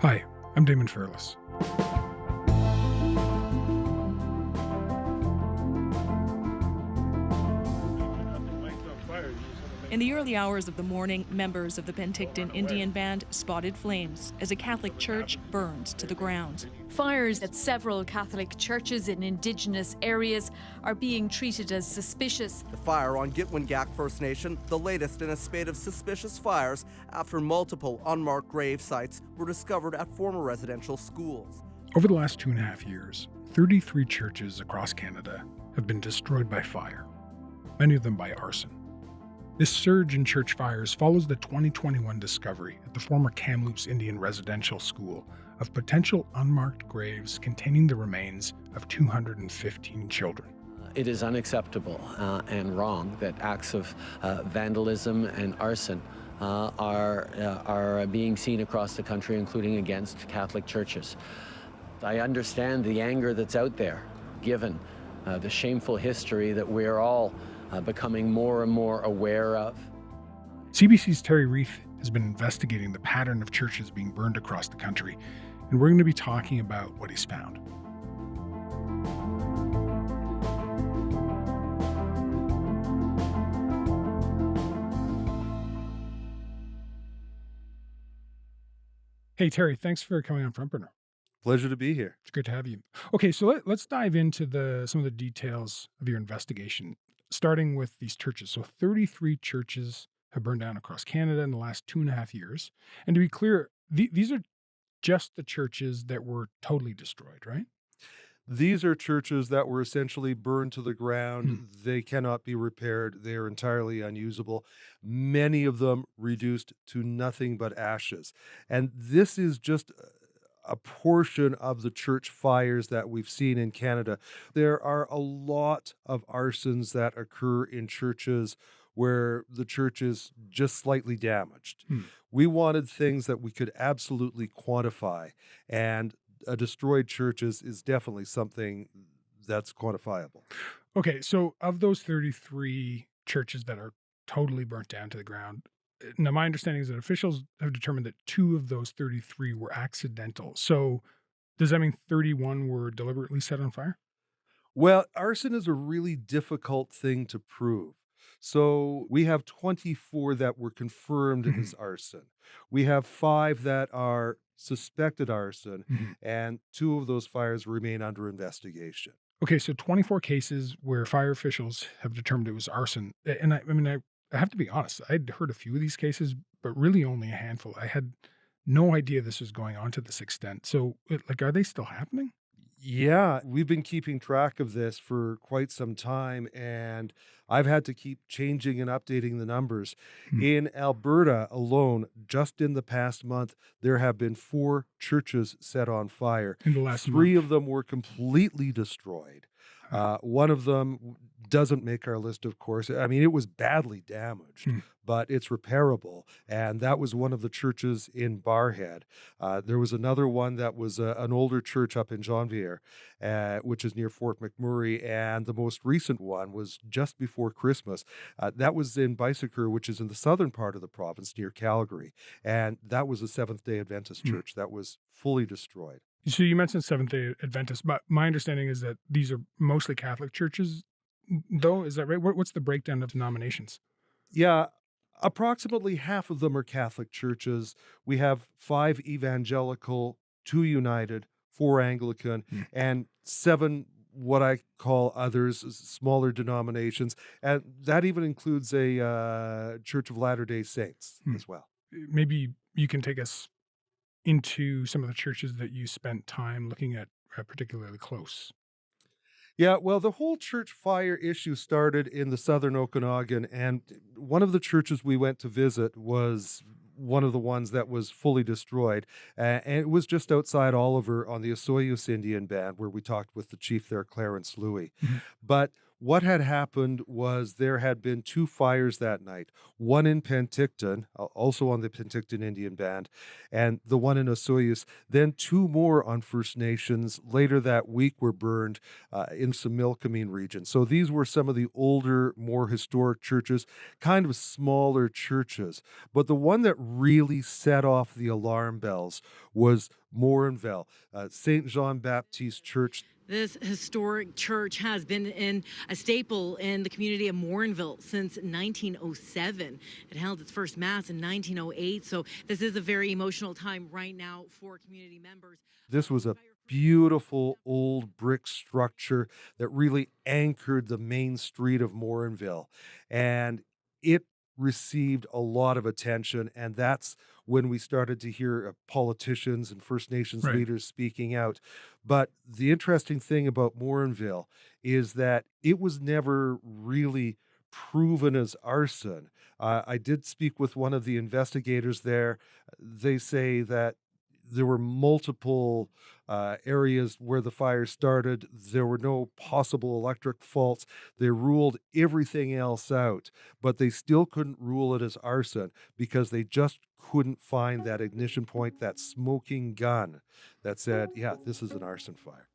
Hi, I'm Damon Fairless. In the early hours of the morning, members of the Penticton Indian Band spotted flames as a Catholic church burned to the ground. Fires at several Catholic churches in Indigenous areas are being treated as suspicious. The fire on Gitwangak First Nation, the latest in a spate of suspicious fires after multiple unmarked grave sites were discovered at former residential schools. Over the last 2.5 years, 33 churches across Canada have been destroyed by fire, many of them by arson. This surge in church fires follows the 2021 discovery at the former Kamloops Indian Residential School of potential unmarked graves containing the remains of 215 children. It is unacceptable and wrong that acts of vandalism and arson are being seen across the country, including against Catholic churches. I understand the anger that's out there, given the shameful history that we're all becoming more and more aware of. CBC's Terry Reith has been investigating the pattern of churches being burned across the country, and we're going to be talking about what he's found. Hey, Terry, thanks for coming on Front Burner. Pleasure to be here. It's great to have you. Okay, so let's dive into some of the details of your investigation, starting with these churches. So 33 churches have burned down across Canada in the last 2.5 years. And to be clear, these are just the churches that were totally destroyed, right? These are churches that were essentially burned to the ground. They cannot be repaired. They are entirely unusable. Many of them reduced to nothing but ashes. And this is just a portion of the church fires that we've seen in Canada. There are a lot of arsons that occur in churches where the church is just slightly damaged. We wanted things that we could absolutely quantify, and a destroyed church is definitely something that's quantifiable. Okay, so of those 33 churches that are totally burnt down to the ground, now my understanding is that officials have determined that 2 of those 33 were accidental. So does that mean 31 were deliberately set on fire? Well, arson is a really difficult thing to prove. So we have 24 that were confirmed as arson. We have 5 that are suspected arson, and 2 of those fires remain under investigation. Okay, so 24 cases where fire officials have determined it was arson. And I have to be honest, I'd heard a few of these cases, but really only a handful. I had no idea this was going on to this extent. So, are they still happening? Yeah, we've been keeping track of this for quite some time, and I've had to keep changing and updating the numbers. In Alberta alone, just in the past month, there have been 4 churches set on fire. In the last 3 month. of them were completely destroyed. One of them doesn't make our list, of course. I mean, it was badly damaged, but it's repairable. And that was one of the churches in Barrhead. There was another one that was an older church up in Jonvier, which is near Fort McMurray. And the most recent one was just before Christmas. That was in Bicycur, which is in the southern part of the province near Calgary. And that was a Seventh-day Adventist church that was fully destroyed. So you mentioned Seventh-day Adventist, but my understanding is that these are mostly Catholic churches, though. Is that right? What's the breakdown of denominations? Yeah, approximately half of them are Catholic churches. We have 5 evangelical, 2 United, 4 Anglican, and 7 what I call others, smaller denominations. And that even includes a Church of Latter-day Saints as well. Maybe you can take us into some of the churches that you spent time looking at particularly close. Yeah, well, the whole church fire issue started in the southern Okanagan, and one of the churches we went to visit was one of the ones that was fully destroyed, and it was just outside Oliver on the Osoyoos Indian Band, where we talked with the chief there, Clarence Louie. But What had happened was there had been 2 fires that night, one in Penticton, also on the Penticton Indian Band, and the one in Osoyoos. Then 2 more on First Nations later that week were burned in Similkameen region. So these were some of the older, more historic churches, kind of smaller churches. But the one that really set off the alarm bells was Morinville, St. Jean Baptiste Church. This historic church has been a staple in the community of Morinville since 1907. It held its first mass in 1908, so this is a very emotional time right now for community members. This was a beautiful old brick structure that really anchored the main street of Morinville, and it received a lot of attention, and that's when we started to hear politicians and First Nations leaders speaking out. But the interesting thing about Morinville is that it was never really proven as arson. I did speak with one of the investigators there. They say that there were multiple areas where the fire started. There were no possible electric faults. They ruled everything else out, but they still couldn't rule it as arson because they just couldn't find that ignition point, that smoking gun that said, yeah, this is an arson fire.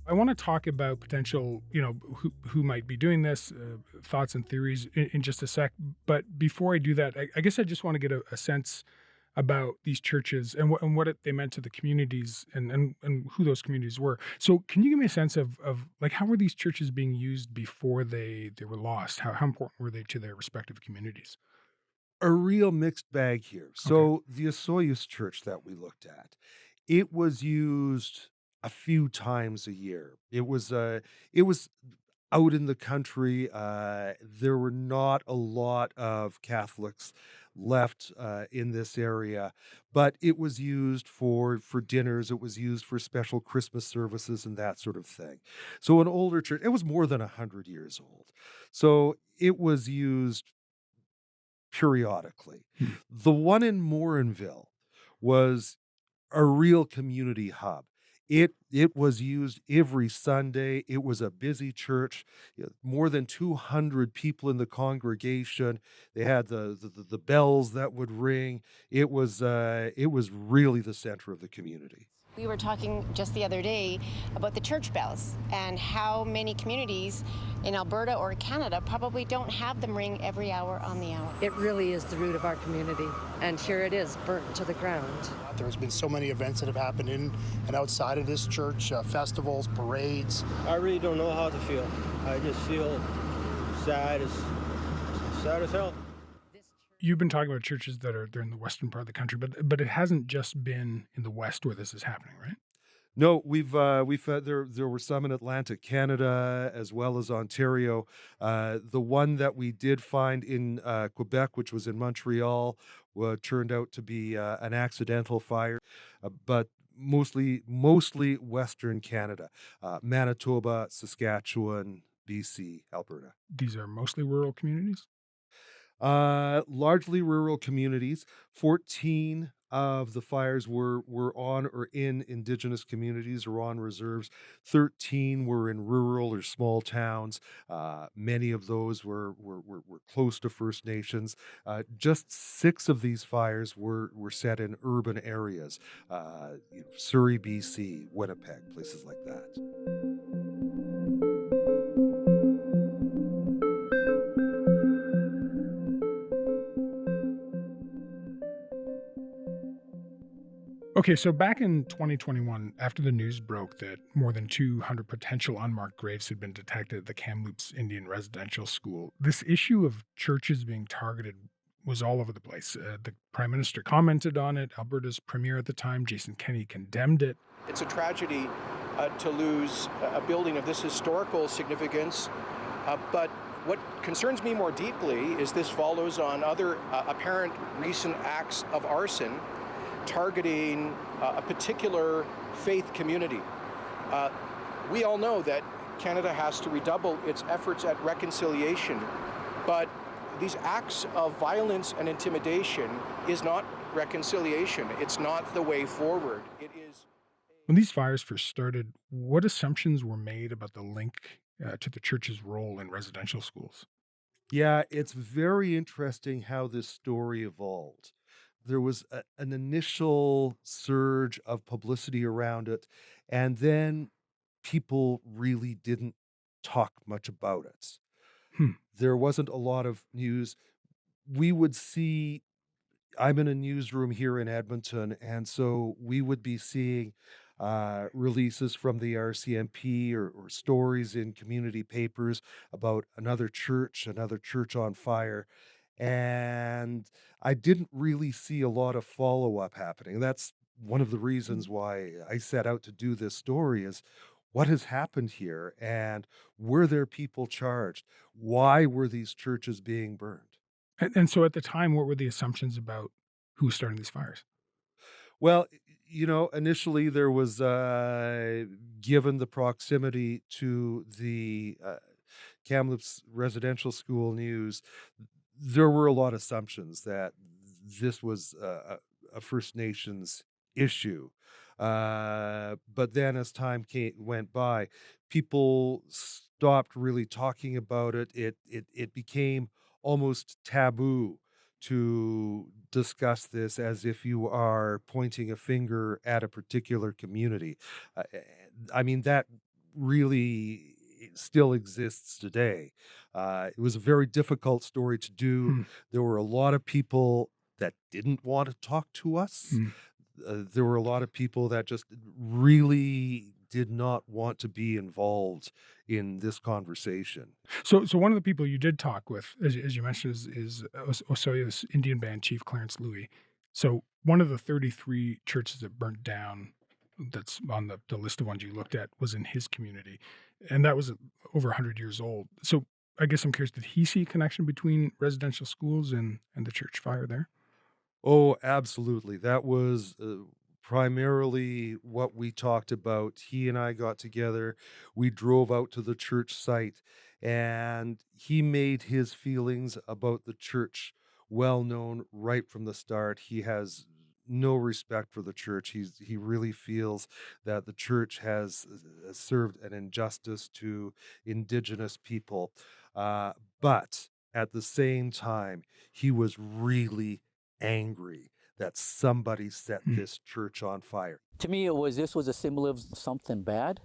I want to talk about potential, who might be doing this, thoughts and theories in just a sec. But before I do that, I guess I just want to get a sense about these churches and what they meant to the communities and who those communities were. So can you give me a sense of like, how were these churches being used before they were lost? How important were they to their respective communities? A real mixed bag here. So the Osoyoos church that we looked at, it was used a few times a year. It was out in the country. There were not a lot of Catholics left in this area, but it was used for dinners. It was used for special Christmas services and that sort of thing. So an older church, it was more than 100 years old. So it was used periodically. The one in Morinville was a real community hub. It was used every Sunday. It was a busy church. More than 200 people in the congregation. They had the bells that would ring. It was really the center of the community. We were talking just the other day about the church bells and how many communities in Alberta or Canada probably don't have them ring every hour on the hour. It really is the root of our community, and here it is, burnt to the ground. There's been so many events that have happened in and outside of this church, festivals, parades. I really don't know how to feel. I just feel sad as hell. You've been talking about churches they're in the western part of the country, but it hasn't just been in the west where this is happening, right? No, we've had there were some in Atlantic Canada as well as Ontario. The one that we did find in Quebec, which was in Montreal, turned out to be an accidental fire, but mostly Western Canada, Manitoba, Saskatchewan, BC, Alberta. These are mostly rural communities? Largely rural communities. 14 of the fires were on or in Indigenous communities or on reserves. 13 were in rural or small towns. Many of those were close to First Nations. Just 6 of these fires were set in urban areas. Surrey, BC, Winnipeg, places like that. Okay, so back in 2021, after the news broke that more than 200 potential unmarked graves had been detected at the Kamloops Indian Residential School, this issue of churches being targeted was all over the place. The Prime Minister commented on it. Alberta's Premier at the time, Jason Kenney, condemned it. It's a tragedy to lose a building of this historical significance, but what concerns me more deeply is this follows on other apparent recent acts of arson targeting a particular faith community. We all know that Canada has to redouble its efforts at reconciliation. But these acts of violence and intimidation is not reconciliation. It's not the way forward. It is. When these fires first started, what assumptions were made about the link to the church's role in residential schools? Yeah, it's very interesting how this story evolved. There was an initial surge of publicity around it, and then people really didn't talk much about it. Hmm. There wasn't a lot of news. We would see, I'm in a newsroom here in Edmonton, and so we would be seeing releases from the RCMP or stories in community papers about another church on fire. And I didn't really see a lot of follow up happening. That's one of the reasons why I set out to do this story is what has happened here and were there people charged? Why were these churches being burned? And so at the time, what were the assumptions about who was starting these fires? Well, initially there was, given the proximity to the Kamloops Residential School News, there were a lot of assumptions that this was a First Nations issue. But then as time went by, people stopped really talking about it. It became almost taboo to discuss this as if you are pointing a finger at a particular community. Uh, I mean, that really still exists today. It was a very difficult story to do. Hmm. There were a lot of people that didn't want to talk to us. Hmm. There were a lot of people that just really did not want to be involved in this conversation. So one of the people you did talk with, as you mentioned, is Osoyo's Indian band chief Clarence Louie. So one of the 33 churches that burnt down, that's on the list of ones you looked at, was in his community, and that was over 100 years old. So I guess I'm curious, did he see a connection between residential schools and the church fire there? Oh, absolutely. That was primarily what we talked about. He and I got together. We drove out to the church site, and he made his feelings about the church well known right from the start. He has no respect for the church. He really feels that the church has served an injustice to Indigenous people. But at the same time, he was really angry that somebody set this church on fire. To me, this was a symbol of something bad.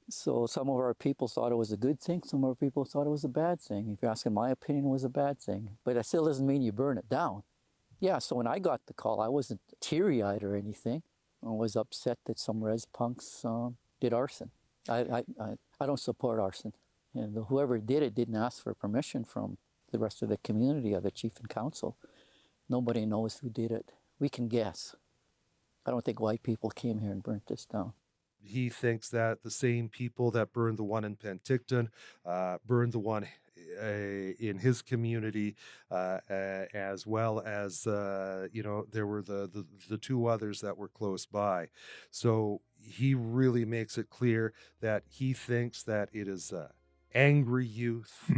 So some of our people thought it was a good thing. Some of our people thought it was a bad thing. If you're asking my opinion, it was a bad thing. But that still doesn't mean you burn it down. Yeah, so when I got the call, I wasn't teary-eyed or anything. I was upset that some res punks did arson. I don't support arson. And whoever did it didn't ask for permission from the rest of the community or the chief and council. Nobody knows who did it. We can guess. I don't think white people came here and burnt this down. He thinks that the same people that burned the one in Penticton burned the one in his community, as well as, there were the two others that were close by. So he really makes it clear that he thinks that it is angry youth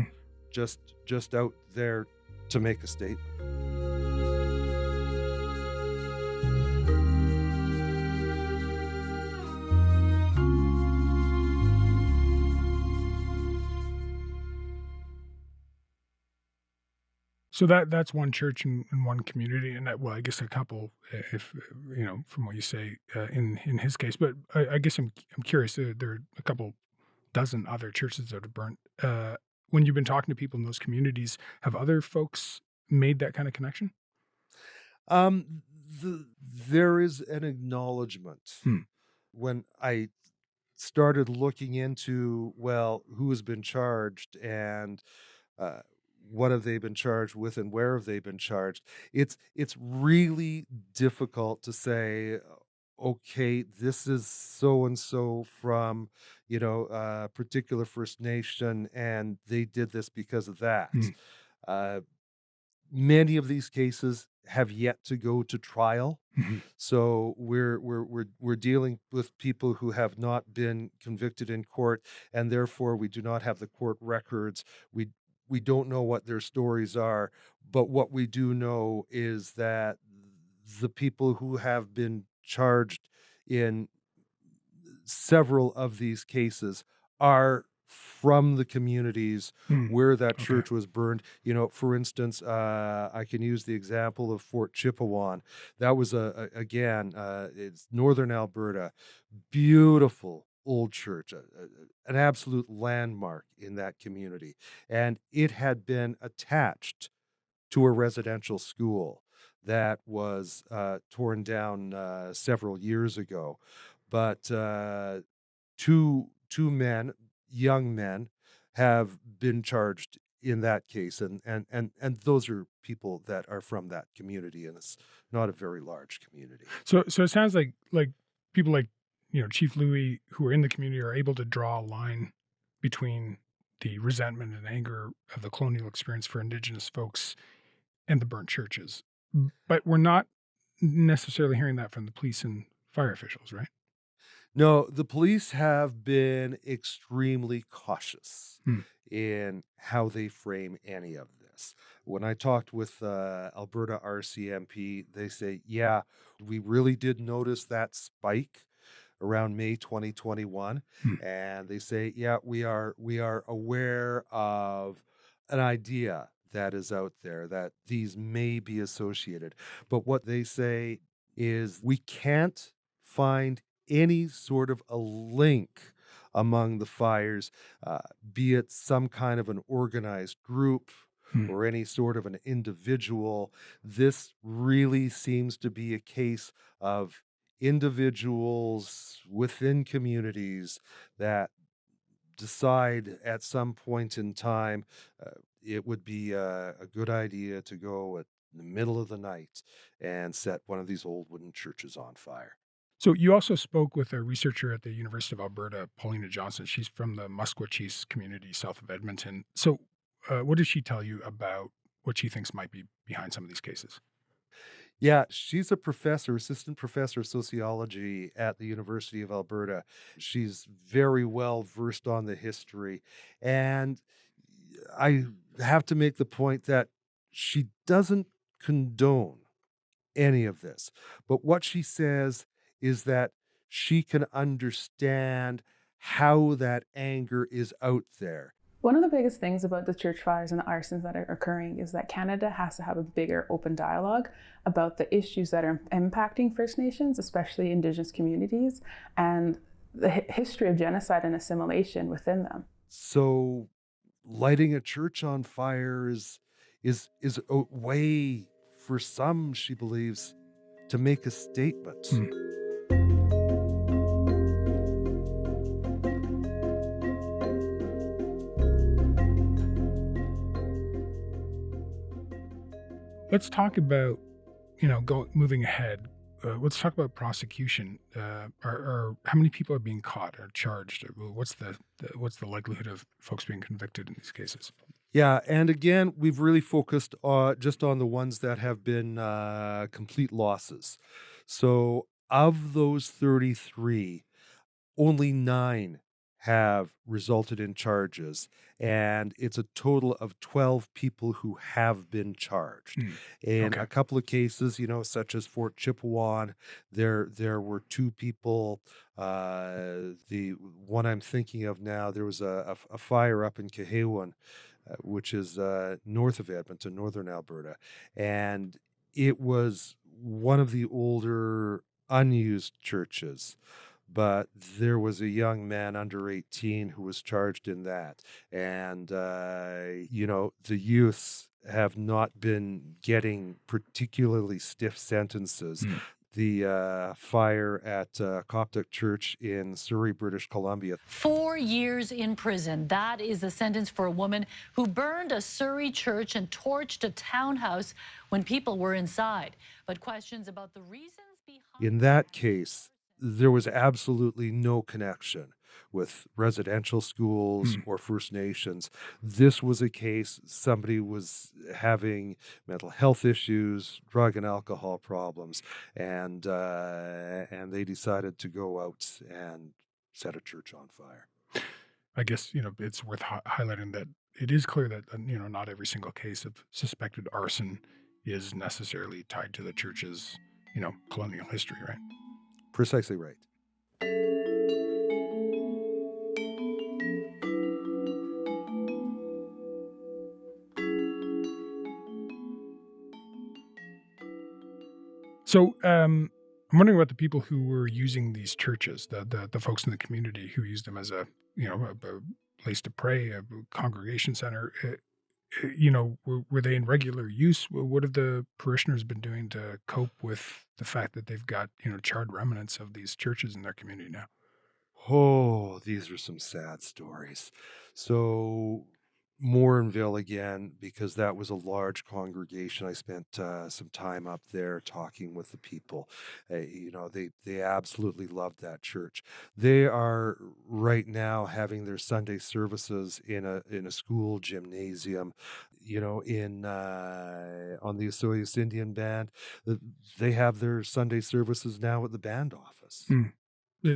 just out there to make a statement. So that's one church in one community, and I guess a couple, if from what you say, in his case. But I guess I'm curious. There are a couple dozen other churches that have burnt. When you've been talking to people in those communities, have other folks made that kind of connection? There is an acknowledgement. When I started looking into, who has been charged and what have they been charged with and where have they been charged, it's really difficult to say, okay, this is so-and-so from, a particular First Nation, and they did this because of that. Many of these cases have yet to go to trial. Mhm. So we're dealing with people who have not been convicted in court, and therefore we do not have the court records. We don't know what their stories are, but what we do know is that the people who have been charged in several of these cases are from the communities where that Okay. church was burned. For instance, I can use the example of Fort Chipewyan. That was it's northern Alberta, beautiful old church, an absolute landmark in that community, and it had been attached to a residential school that was torn down several years ago. But two men, young men, have been charged in that case, and those are people that are from that community, and it's not a very large community. So it sounds like people like Chief Louis who are in the community are able to draw a line between the resentment and anger of the colonial experience for Indigenous folks and the burnt churches, but we're not necessarily hearing that from the police and fire officials, right? No, the police have been extremely cautious in how they frame any of this. When I talked with Alberta RCMP, they say, yeah, we really did notice that spike around May 2021. And they say, yeah, we are aware of an idea that is out there that these may be associated. But what they say is we can't find any sort of a link among the fires, be it some kind of an organized group or any sort of an individual. This really seems to be a case of individuals within communities that decide at some point in time it would be a good idea to go at the middle of the night and set one of these old wooden churches on fire. So you also spoke with a researcher at the University of Alberta, Paulina Johnson. She's from the Musqueam community south of Edmonton. So what did she tell you about what she thinks might be behind some of these cases? Yeah, she's a professor, assistant professor of sociology at the University of Alberta. She's very well versed on the history. And I have to make the point that she doesn't condone any of this. But what she says is that she can understand how that anger is out there. One of the biggest things about the church fires and the arsons that are occurring is that Canada has to have a bigger open dialogue about the issues that are impacting First Nations, especially Indigenous communities, and the history of genocide and assimilation within them. So lighting a church on fire is a way for some, she believes, to make a statement. Let's talk about, moving ahead. Let's talk about prosecution. Or how many people are being caught or charged? What's the likelihood of folks being convicted in these cases? Yeah, and again, we've really focused just on the ones that have been complete losses. So of those 33, only 9 have resulted in charges, and it's a total of 12 people who have been charged. In a couple of cases, such as Fort Chipewyan, there were 2 people. The one I'm thinking of now, there was a fire up in Cahawan, which is north of Edmonton, northern Alberta, and it was one of the older unused churches. But there was a young man under 18 who was charged in that. And, the youths have not been getting particularly stiff sentences. The fire at Coptic Church in Surrey, British Columbia. 4 years in prison. That is the sentence for a woman who burned a Surrey church and torched a townhouse when people were inside. But questions about the reasons behind... In that case, there was absolutely no connection with residential schools or First Nations. This was a case somebody was having mental health issues, drug and alcohol problems, and they decided to go out and set a church on fire. I guess, it's worth highlighting that it is clear that, not every single case of suspected arson is necessarily tied to the church's, colonial history, right? Precisely right. So, I'm wondering about the people who were using these churches, the folks in the community who used them as a place to pray, a congregation center. Were they in regular use? What have the parishioners been doing to cope with the fact that they've got, charred remnants of these churches in their community now? Oh, these are some sad stories. So, Morinville again, because that was a large congregation. I spent some time up there talking with the people. They absolutely loved that church. They are right now having their Sunday services in a school gymnasium. On the Osoyoos Indian Band, they have their Sunday services now at the band office.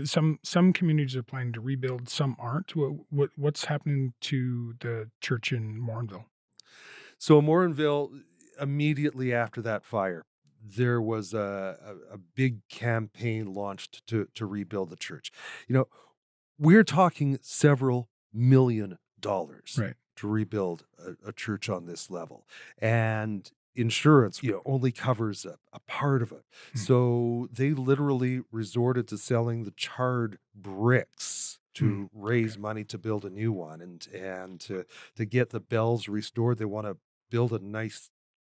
Some communities are planning to rebuild, some aren't. What's happening to the church in Morinville? So Morinville, immediately after that fire, there was a big campaign launched to rebuild the church. We're talking several $1 million right, to rebuild a church on this level. And insurance, only covers a part of it. So they literally resorted to selling the charred bricks to raise money to build a new one, and to get the bells restored. They want to build a nice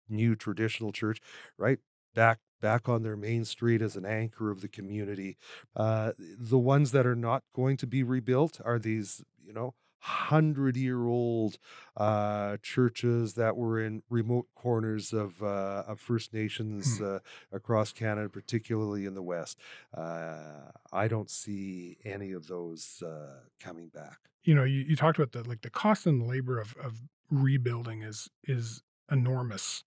new traditional church right back on their main street as an anchor of the community. The ones that are not going to be rebuilt are these 100-year-old churches that were in remote corners of First Nations across Canada, particularly in the West. I don't see any of those coming back. You talked about the cost and the labor of rebuilding is enormous,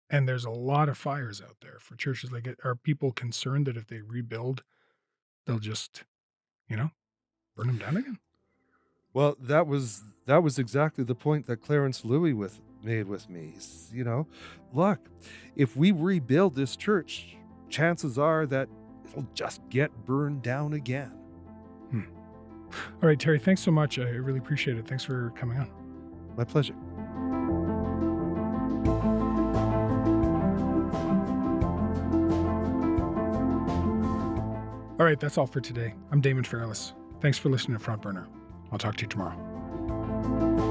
and there's a lot of fires out there for churches. Are people concerned that if they rebuild, they'll just burn them down again? Well, that was exactly the point that Clarence Louie made with me. Look, if we rebuild this church, chances are that it'll just get burned down again. All right, Terry, thanks so much. I really appreciate it. Thanks for coming on. My pleasure. All right, that's all for today. I'm Damon Fairless. Thanks for listening to Front Burner. I'll talk to you tomorrow.